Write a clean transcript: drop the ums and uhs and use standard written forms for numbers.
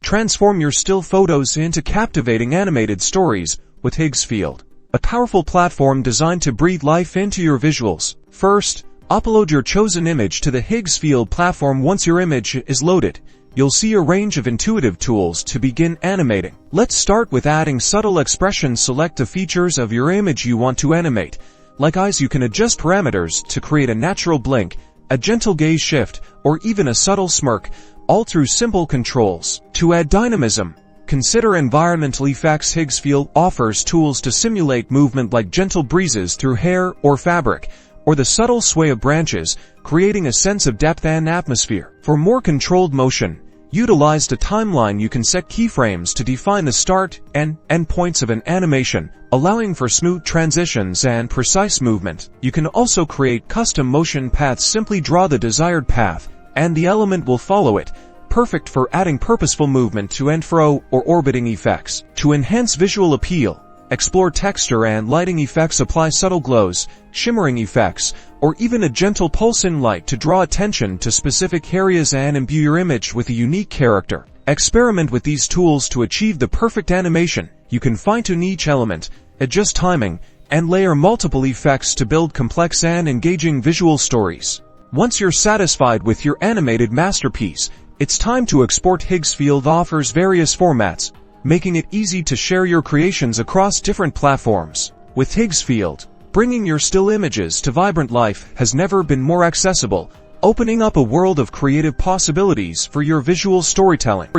Transform your still photos into captivating animated stories with Higgsfield, a powerful platform designed to breathe life into your visuals. First, upload your chosen image to the Higgsfield platform. Once your image is loaded, you'll see a range of intuitive tools to begin animating. Let's start with adding subtle expressions. Select the features of your image you want to animate. Like eyes, you can adjust parameters to create a natural blink, a gentle gaze shift, or even a subtle smirk, all through simple controls. To add dynamism, consider environmental effects. Higgsfield offers tools to simulate movement like gentle breezes through hair or fabric, or the subtle sway of branches, creating a sense of depth and atmosphere. For more controlled motion, utilize the timeline. You can set keyframes to define the start and end points of an animation, allowing for smooth transitions and precise movement. You can also create custom motion paths. Simply draw the desired path, and the element will follow it, perfect for adding purposeful movement to and fro or orbiting effects. To enhance visual appeal, explore texture and lighting effects. Apply subtle glows, shimmering effects, or even a gentle pulse in light to draw attention to specific areas and imbue your image with a unique character. Experiment with these tools to achieve the perfect animation. You can fine-tune each element, adjust timing, and layer multiple effects to build complex and engaging visual stories. Once you're satisfied with your animated masterpiece, it's time to export. Higgsfield offers various formats, making it easy to share your creations across different platforms. With Higgsfield, bringing your still images to vibrant life has never been more accessible, opening up a world of creative possibilities for your visual storytelling.